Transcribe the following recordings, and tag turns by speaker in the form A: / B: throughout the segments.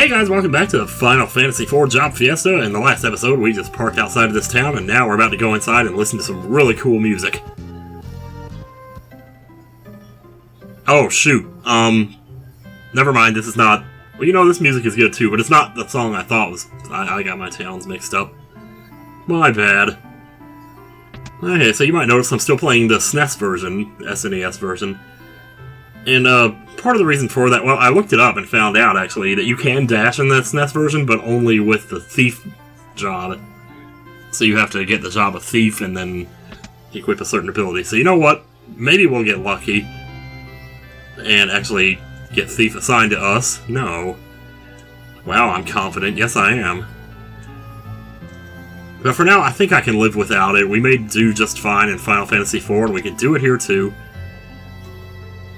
A: Hey guys, welcome back to Final Fantasy IV Job Fiesta. In the last episode, we just parked outside of this town, and now we're about to go inside and listen to some really cool music. Oh, shoot. Never mind, this is not... Well, you know, this music is good too, but it's not the song I thought was... I got my towns mixed up. My bad. Okay, so you might notice I'm still playing the SNES version, SNES version. And, part of the reason for that, well, I looked it up and found out, actually, that you can dash in the SNES version, but only with the Thief job. So you have to get the job of Thief and then equip a certain ability. So you know what? Maybe we'll get lucky and actually get Thief assigned to us. No. Wow, I'm confident. Yes, I am. But for now, I think I can live without it. We may do just fine in Final Fantasy IV, and we can do it here, too.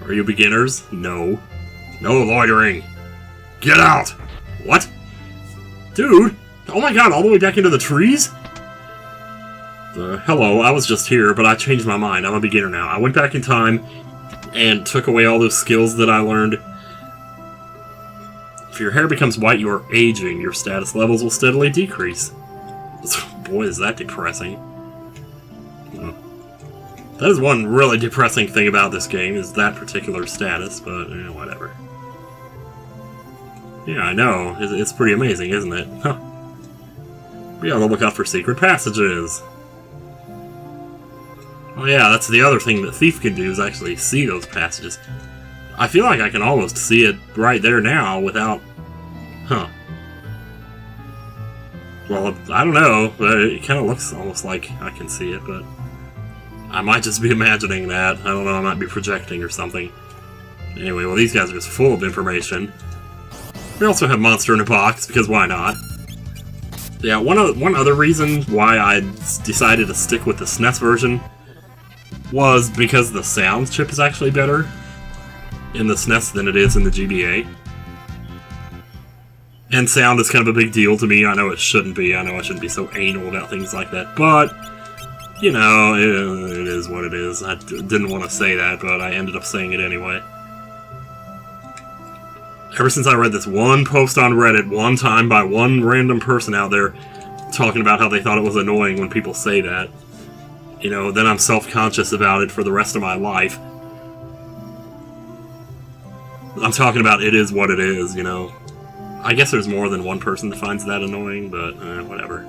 A: Are you beginners? No. No loitering. Get out! What? Dude! Oh my god, all the way back into the trees? Hello, I was just here, but I changed my mind. I'm a beginner now. I went back in time and took away all those skills that I learned. If your hair becomes white, you are aging. Your status levels will steadily decrease. Boy, is that depressing. That is one really depressing thing about this game, is that particular status, but, whatever. Yeah, I know. It's pretty amazing, isn't it? Huh. We ought to look out for secret passages. Oh yeah, that's the other thing that Thief can do, is actually see those passages. I feel like I can almost see it right there now without... Huh. Well, I don't know, but it kind of looks almost like I can see it, but... I might just be imagining that. I don't know, I might be projecting or something. Anyway, well, these guys are just full of information. We also have Monster in a Box, because why not? Yeah, one other reason why I decided to stick with the SNES version was because the sound chip is actually better in the SNES than it is in the GBA. And sound is kind of a big deal to me. I know it shouldn't be. I know I shouldn't be so anal about things like that, but... You know, it is what it is. I didn't want to say that, but I ended up saying it anyway. Ever since I read this one post on Reddit one time by one random person out there talking about how they thought it was annoying when people say that, you know, then I'm self-conscious about it for the rest of my life. I'm talking about it is what it is, you know. I guess there's more than one person that finds that annoying, but whatever.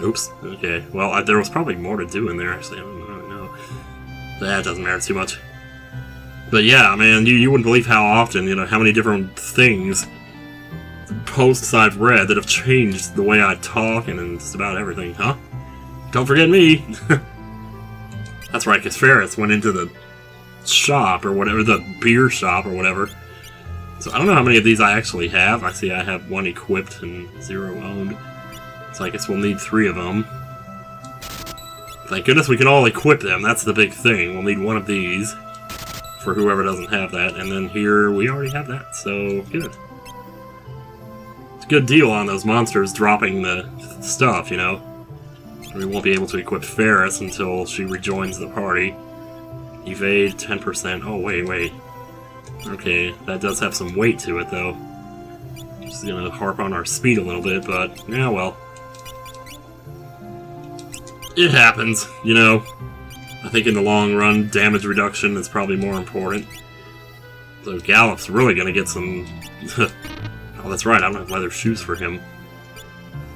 A: Oops. Okay. Well, there was probably more to do in there, actually. I don't know. That doesn't matter too much. But yeah, man, you wouldn't believe how often, you know, how many different things, posts I've read that have changed the way I talk and just about everything, huh? Don't forget me! That's right, because Ferris went into the shop, or whatever, the beer shop, or whatever. So I don't know how many of these I actually have. I see I have one equipped and 0 owned. So I guess we'll need 3 of them. Thank goodness we can all equip them, that's the big thing. We'll need one of these for whoever doesn't have that. And then here, we already have that, so good. It's a good deal on those monsters dropping the stuff, you know. We won't be able to equip Ferris until she rejoins the party. Evade 10%. Oh, wait. Okay, that does have some weight to it, though. Just gonna harp on our speed a little bit, but, yeah, well. It happens, you know. I think in the long run, damage reduction is probably more important. So Gallop's really gonna get some... Oh, that's right, I don't have leather shoes for him.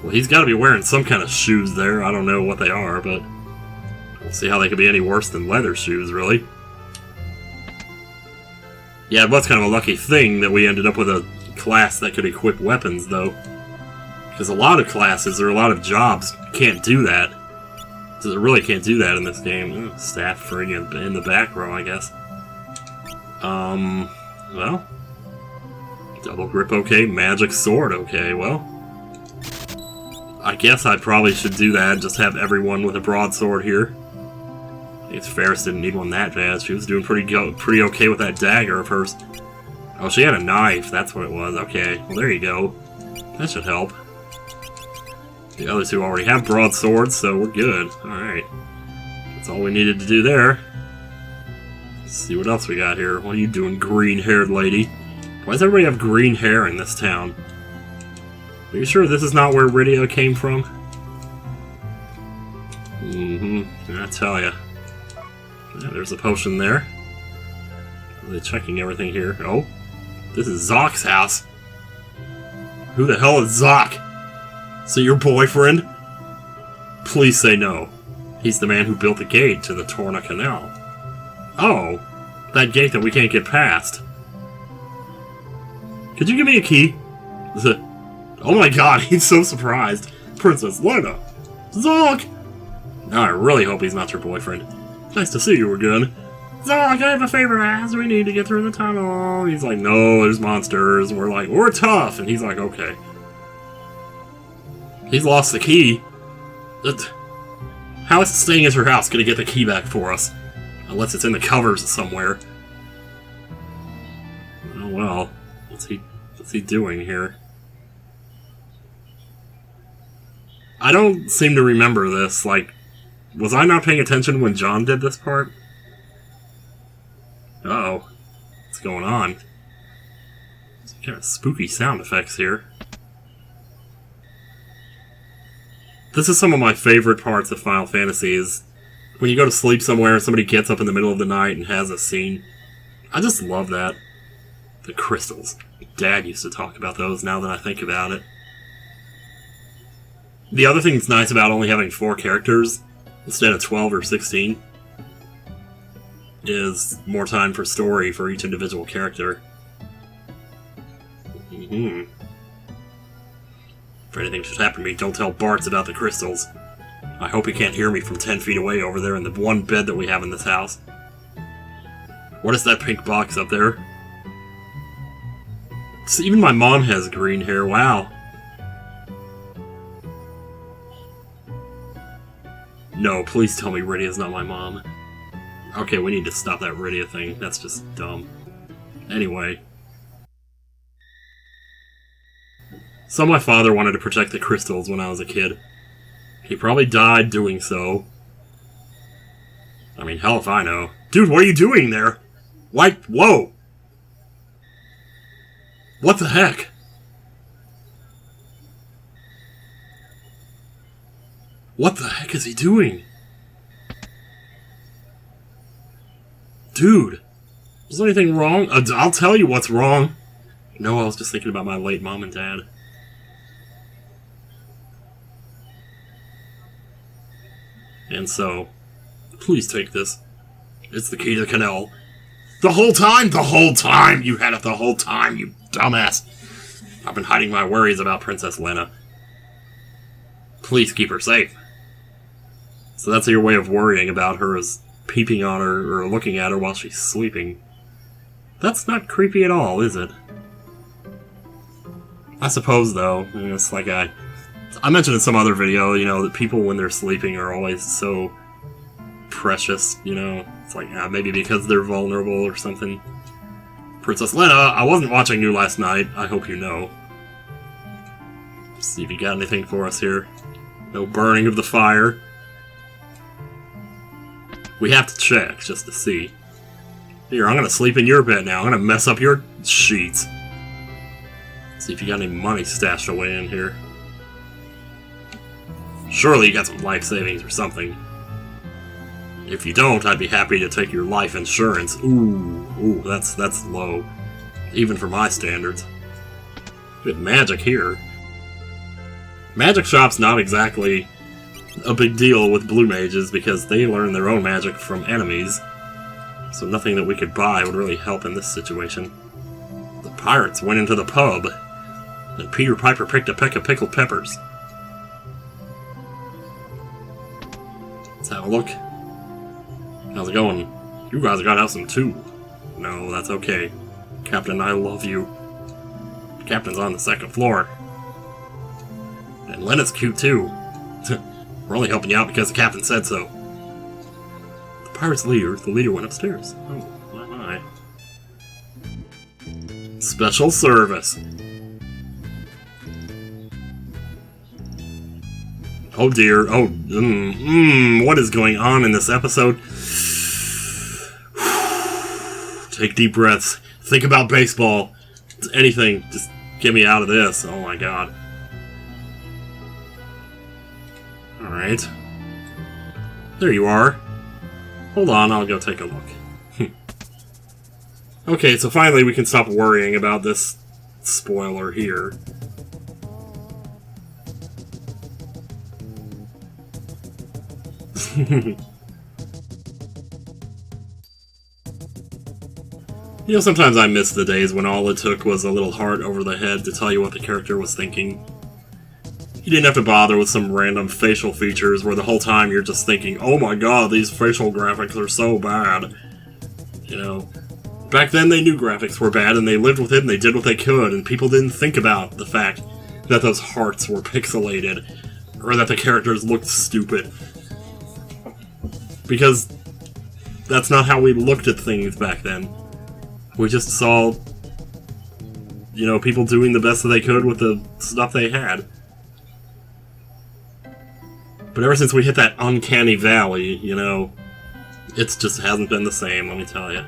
A: Well, he's gotta be wearing some kind of shoes there. I don't know what they are, but... We'll see how they could be any worse than leather shoes, really. Yeah, it was kind of a lucky thing that we ended up with a class that could equip weapons, though. Because a lot of classes, or a lot of jobs, can't do that. So it really can't do that in this game. Staff for in the back row, I guess. Well. Double grip, okay. Magic sword, okay, well. I guess I probably should do that, just have everyone with a broadsword here. I guess Ferris didn't need one that bad. She was doing pretty okay with that dagger of hers. Oh, she had a knife, that's what it was. Okay, well there you go. That should help. The other two already have broadswords, so we're good. Alright. That's all we needed to do there. Let's see what else we got here. What are you doing, green-haired lady? Why does everybody have green hair in this town? Are you sure this is not where Rydia came from? I tell ya. Yeah, there's a potion there. Are they checking everything here? Oh, this is Zock's house. Who the hell is Zock? Is it your boyfriend? Please say no. He's the man who built the gate to the Tora Canal. Oh, that gate that we can't get past. Could you give me a key? Oh my god, he's so surprised. Princess Lena! Zock! Now I really hope he's not your boyfriend. Nice to see you again. Zock, I have a favor to ask. We need to get through the tunnel. He's like, no, there's monsters. And we're like, we're tough. And he's like, okay. He's lost the key. How is staying at her house gonna get the key back for us? Unless it's in the covers somewhere. Oh well. What's he doing here? I don't seem to remember this. Like, was I not paying attention when John did this part? Uh-oh. What's going on? Some kind of spooky sound effects here. This is some of my favorite parts of Final Fantasy is when you go to sleep somewhere and somebody gets up in the middle of the night and has a scene. I just love that. The crystals. Dad used to talk about those now that I think about it. The other thing that's nice about only having 4 characters instead of 12 or 16 is more time for story for each individual character. If anything should happen to me, don't tell Bartz about the crystals. I hope he can't hear me from 10 feet away over there in the one bed that we have in this house. What is that pink box up there? So even my mom has green hair, wow. No, please tell me Rydia's not my mom. Okay, we need to stop that Rydia thing. That's just dumb. Anyway. So my father wanted to protect the crystals when I was a kid. He probably died doing so. I mean, hell if I know. Dude, what are you doing there? Why? Whoa! What the heck? What the heck is he doing? Dude, is there anything wrong? I'll tell you what's wrong. No, I was just thinking about my late mom and dad. And so, please take this. It's the key to the canal. The whole time? The whole time! You had it the whole time, you dumbass. I've been hiding my worries about Princess Lena. Please keep her safe. So that's your way of worrying about her, is peeping on her or looking at her while she's sleeping. That's not creepy at all, is it? I suppose, though, it's like I mentioned in some other video, you know, that people when they're sleeping are always so precious, you know? It's like, maybe because they're vulnerable or something. Princess Lena, I wasn't watching you last night, I hope you know. See if you got anything for us here. No burning of the fire. We have to check, just to see. Here, I'm gonna sleep in your bed now. I'm gonna mess up your sheets. See if you got any money stashed away in here. Surely you got some life savings or something. If you don't, I'd be happy to take your life insurance. Ooh, that's low. Even for my standards. We have magic here. Magic shop's not exactly a big deal with blue mages because they learn their own magic from enemies. So nothing that we could buy would really help in this situation. The pirates went into the pub, and Peter Piper picked a peck of pickled peppers. Let's have a look. How's it going? You guys gotta have some too. No, that's okay. Captain, I love you. Captain's on the 2nd floor. And Lena's cute too. We're only helping you out because the captain said so. The pirate's leader, went upstairs. Oh, my. Special service. Oh dear. Oh, what is going on in this episode? Take deep breaths. Think about baseball. anything, just get me out of this. Oh my god. Alright. There you are. Hold on, I'll go take a look. Okay, so finally we can stop worrying about this spoiler here. You know, sometimes I miss the days when all it took was a little heart over the head to tell you what the character was thinking. You didn't have to bother with some random facial features where the whole time you're just thinking, oh my god, these facial graphics are so bad. You know, back then they knew graphics were bad and they lived with it and they did what they could, and people didn't think about the fact that those hearts were pixelated or that the characters looked stupid. Because that's not how we looked at things back then. We just saw, you know, people doing the best that they could with the stuff they had. But ever since we hit that uncanny valley, you know, it just hasn't been the same, let me tell you.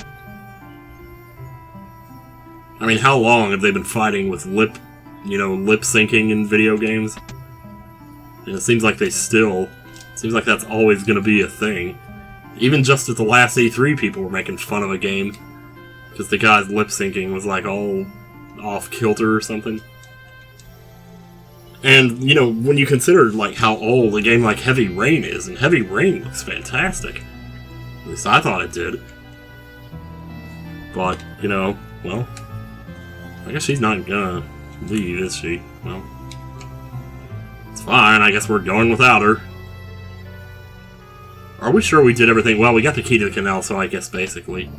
A: I mean, how long have they been fighting with lip syncing in video games? And it seems like seems like that's always gonna be a thing. Even just at the last E3, people were making fun of a game because the guy's lip syncing was like all off kilter or something. And, you know, when you consider like how old a game like Heavy Rain is, and Heavy Rain looks fantastic. At least I thought it did. But, you know, well, I guess she's not gonna leave, is she? Well, it's fine, I guess we're going without her. Are we sure we did everything? Well, we got the key to the canal, so I guess basically.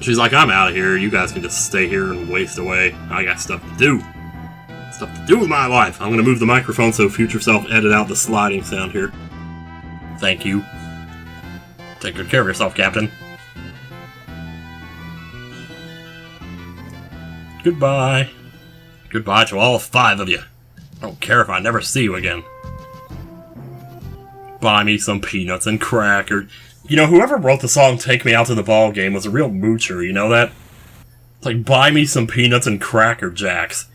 A: She's like, I'm out of here, you guys can just stay here and waste away. I got stuff to do. Stuff to do with my life. I'm gonna move the microphone so future self edit out the sliding sound here. Thank you. Take good care of yourself, Captain. Goodbye. Goodbye to all 5 of you. I don't care if I never see you again. Buy me some peanuts and crackers. You know, whoever wrote the song Take Me Out to the Ball Game was a real moocher, you know that? It's like, buy me some peanuts and Cracker Jacks.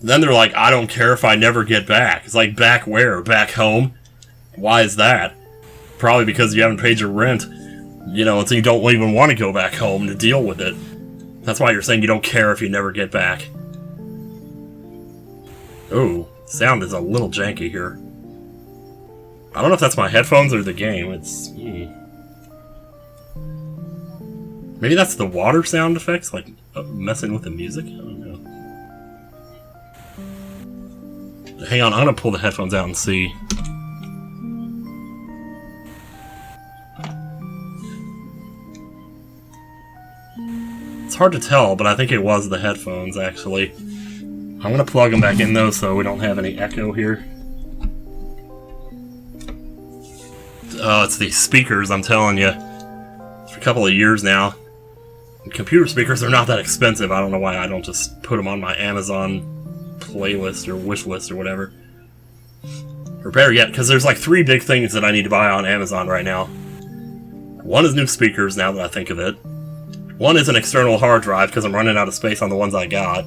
A: And then they're like, I don't care if I never get back. It's like, back where? Back home? Why is that? Probably because you haven't paid your rent. You know, and so you don't even want to go back home to deal with it. That's why you're saying you don't care if you never get back. Ooh, sound is a little janky here. I don't know if that's my headphones or the game. It's... Maybe that's the water sound effects, like messing with the music? I don't know. Hang on, I'm gonna pull the headphones out and see. It's hard to tell, but I think it was the headphones, actually. I'm gonna plug them back in, though, so we don't have any echo here. It's these speakers, I'm telling you. For a couple of years now. Computer speakers are not that expensive. I don't know why I don't just put them on my Amazon playlist or wish list or whatever. Or better yet, because there's like 3 big things that I need to buy on Amazon right now. One is new speakers, now that I think of it. One is an external hard drive, because I'm running out of space on the ones I got.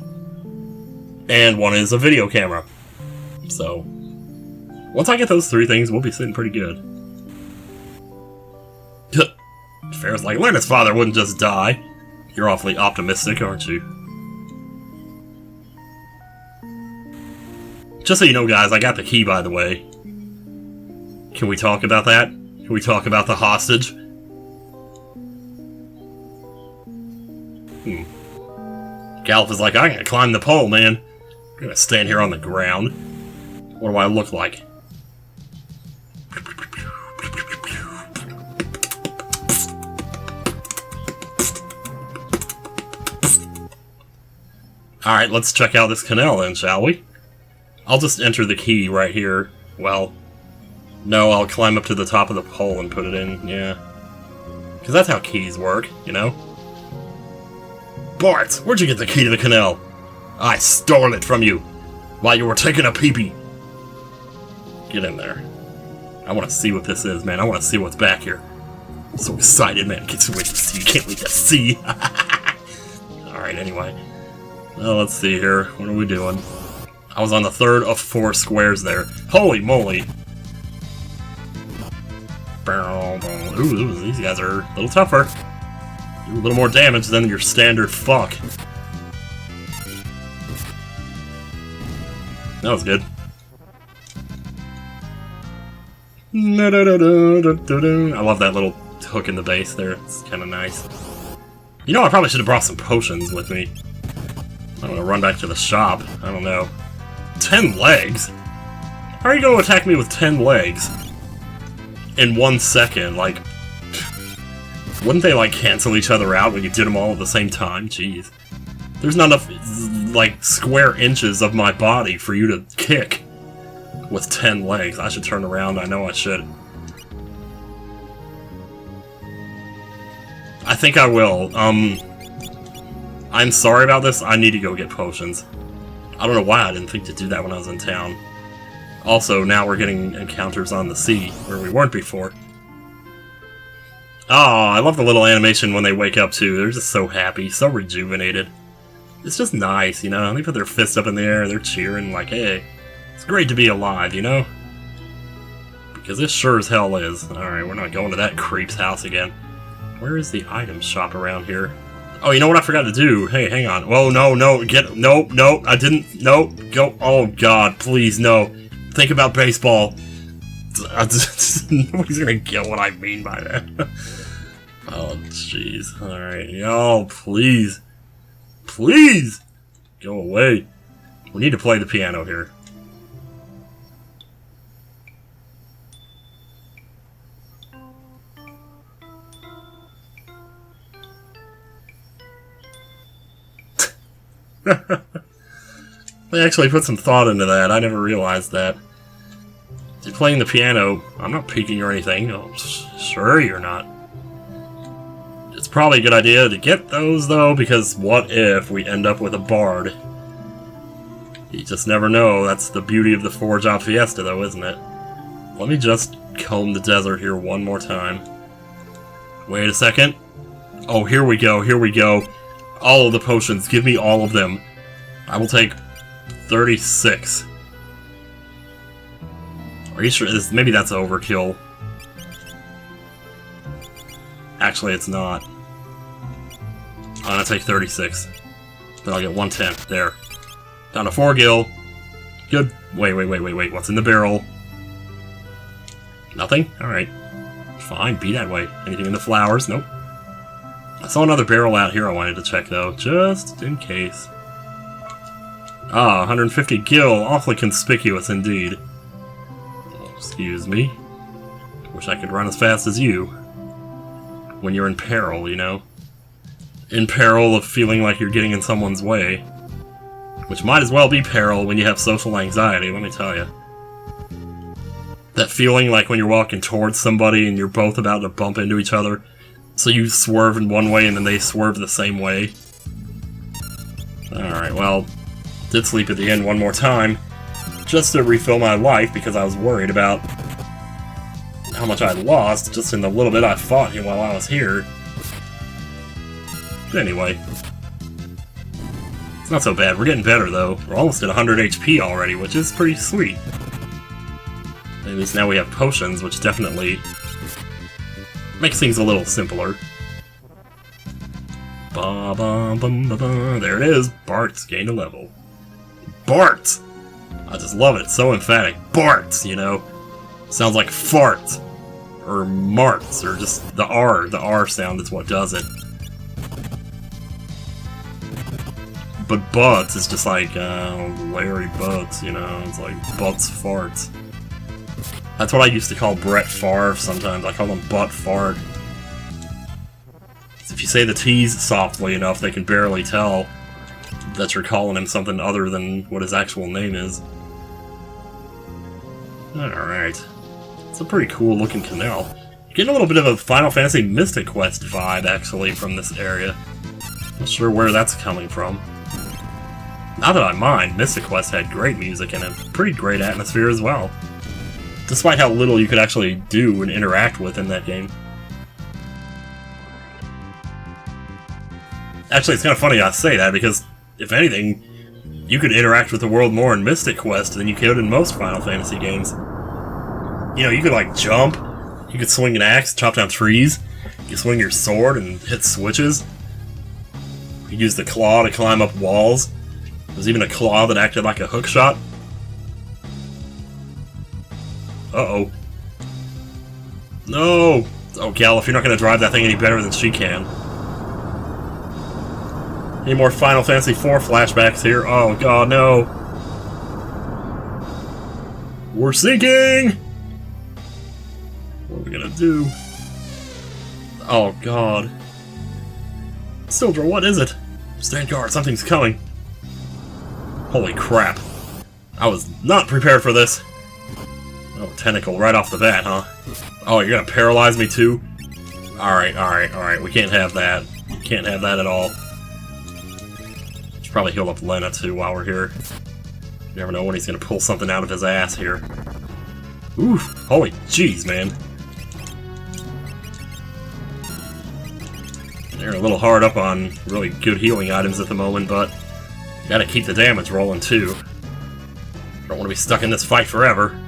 A: And one is a video camera. So, once I get those 3 things, we'll be sitting pretty good. Fair's like, Leonard's father wouldn't just die. You're awfully optimistic, aren't you? Just so you know, guys, I got the key, by the way. Can we talk about that? Can we talk about the hostage? Gallup is like, I gotta climb the pole, man. I'm gonna stand here on the ground. What do I look like? Alright, let's check out this canal then, shall we? I'll just enter the key right here. Well, no, I'll climb up to the top of the pole and put it in, yeah. Because that's how keys work, you know? Bart, where'd you get the key to the canal? I stole it from you while you were taking a pee-pee. Get in there. I want to see what this is, man. I want to see what's back here. I'm so excited, man. Can't wait to see. You can't wait to see. Alright, anyway. Well, let's see here. What are we doing? I was on the third of 4 squares there. Holy moly! Ooh, these guys are a little tougher. Do a little more damage than your standard fuck. That was good. I love that little hook in the base there. It's kind of nice. You know, I probably should have brought some potions with me. I'm gonna run back to the shop. I don't know. 10 legs? How are you gonna attack me with 10 legs? In 1 second, like... Wouldn't they, like, cancel each other out when you did them all at the same time? Jeez. There's not enough, like, square inches of my body for you to kick with 10 legs. I should turn around, I know I should. I think I will. I'm sorry about this, I need to go get potions. I don't know why I didn't think to do that when I was in town. Also, now we're getting encounters on the sea, where we weren't before. Oh, I love the little animation when they wake up too. They're just so happy, so rejuvenated. It's just nice, you know? They put their fist up in the air, they're cheering like, hey, it's great to be alive, you know? Because this sure as hell is. Alright, we're not going to that creep's house again. Where is the item shop around here? Oh, you know what I forgot to do? Hey, hang on. Whoa, no, no, I didn't, no, go, oh god, please, no. Think about baseball. Nobody's gonna get what I mean by that. Oh, jeez. Alright, yo, please. Please! Go away. We need to play the piano here. They actually put some thought into that. I never realized that. If you're playing the piano, I'm not peeking or anything. Oh, sure you're not. It's probably a good idea to get those, though, because what if we end up with a bard? You just never know. That's the beauty of the Forge out Fiesta, though, isn't it? Let me just comb the desert here one more time. Wait a second. Oh, here we go, here we go. All of the potions, give me all of them. I will take 36. Are you sure? Maybe that's overkill. Actually, it's not. I'm gonna take 36. Then I'll get 110. There. Down to 4 gil. Good. Wait. What's in the barrel? Nothing? Alright. Fine, be that way. Anything in the flowers? Nope. I saw another barrel out here I wanted to check, though, just in case. Ah, 150 gil. Awfully conspicuous indeed. Excuse me. Wish I could run as fast as you. When you're in peril, you know? In peril of feeling like you're getting in someone's way. Which might as well be peril when you have social anxiety, let me tell you. That feeling like when you're walking towards somebody and you're both about to bump into each other, so you swerve in one way and then they swerve the same way. Alright, well, did sleep at the end one more time, just to refill my life because I was worried about how much I lost just in the little bit I fought here while I was here. But anyway, it's not so bad. We're getting better, though. We're almost at 100 HP already, which is pretty sweet. At least now we have potions, which definitely makes things a little simpler. Ba -ba -bum -ba -ba. There it is. Bart's gained a level. Bart! I just love it. It's so emphatic. Bart, you know? Sounds like fart. Or marts, or just the R. The R sound is what does it. But Butts is just like, Larry Butts, you know? It's like Butts farts. That's what I used to call Brett Favre sometimes. I call him Butt Fart. If you say the T's softly enough, they can barely tell. that you're calling him something other than what his actual name is. Alright. It's a pretty cool looking canal. You're getting a little bit of a Final Fantasy Mystic Quest vibe, actually, from this area. Not sure where that's coming from. Not that I mind, Mystic Quest had great music and a pretty great atmosphere as well. Despite how little you could actually do and interact with in that game. Actually, it's kind of funny I say that, because, if anything, you could interact with the world more in Mystic Quest than you could in most Final Fantasy games. You know, you could, like, jump, you could swing an axe, chop down trees, you could swing your sword and hit switches. You could use the claw to climb up walls. There's even a claw that acted like a hook shot. Uh-oh. No! Oh, Gal, if you're not going to drive that thing any better than she can. Any more Final Fantasy IV flashbacks here? Oh, God, no. We're sinking! What are we going to do? Oh, God. Sildra, what is it? Stand guard, something's coming. Holy crap. I was not prepared for this. Oh, tentacle right off the bat, huh? Oh, you're gonna paralyze me too? Alright, alright, alright. We can't have that. Can't have that at all. Should probably heal up Lena too while we're here. You never know when he's gonna pull something out of his ass here. Oof! Holy jeez, man. They're a little hard up on really good healing items at the moment, but gotta keep the damage rolling too. Don't want to be stuck in this fight forever.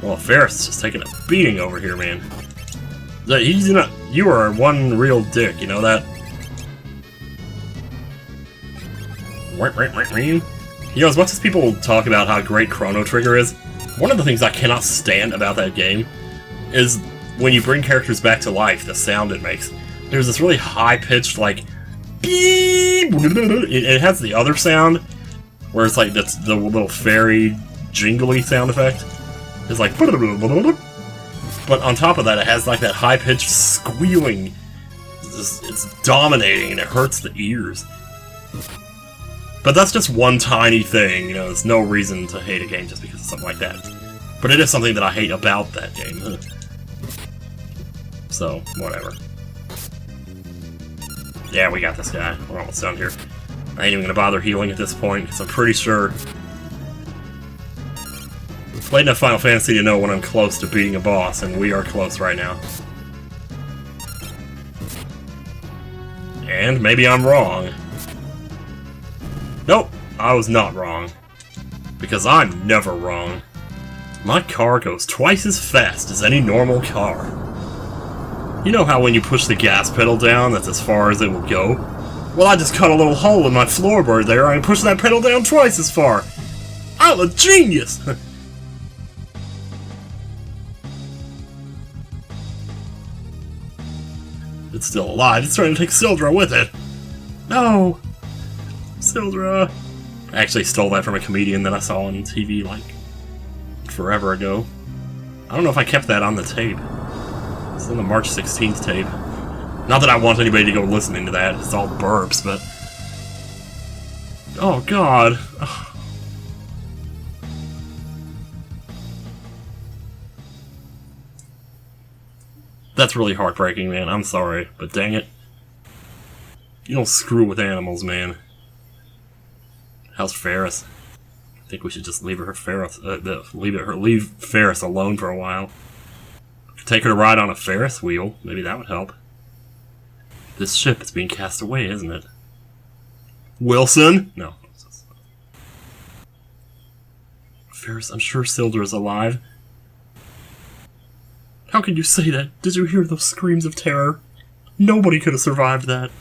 A: Well, Ferris is just taking a beating over here, man. He's not. You are one real dick, you know that? You know, as much as people talk about how great Chrono Trigger is, one of the things I cannot stand about that game is when you bring characters back to life, the sound it makes. There's this really high-pitched, like, beep! It has the other sound, where it's like that's the little fairy jingly sound effect. It's like, but on top of that, it has like that high-pitched squealing. It's dominating and it hurts the ears. But that's just one tiny thing, you know, there's no reason to hate a game just because of something like that. But it is something that I hate about that game. So, whatever. Yeah, we got this guy. We're almost done here. I ain't even gonna bother healing at this point, because I'm pretty sure I've played enough Final Fantasy to know when I'm close to beating a boss, and we are close right now. And maybe I'm wrong. Nope, I was not wrong. Because I'm never wrong. My car goes twice as fast as any normal car. You know how when you push the gas pedal down, that's as far as it will go? Well, I just cut a little hole in my floorboard there, and pushed that pedal down twice as far. I'm a genius! It's still alive. It's trying to take Sildra with it. No! Sildra! I actually stole that from a comedian that I saw on TV, like, forever ago. I don't know if I kept that on the tape. It's on the March 16th tape. Not that I want anybody to go listening to that. It's all burps, but... Oh, God. That's really heartbreaking, man. I'm sorry, but dang it. You don't screw with animals, man. How's Ferris? I think we should just leave Ferris alone for a while. Take her to ride on a Ferris wheel. Maybe that would help. This ship is being cast away, isn't it? Wilson? No. Ferris, I'm sure Sildra is alive. How can you say that? Did you hear those screams of terror? Nobody could have survived that.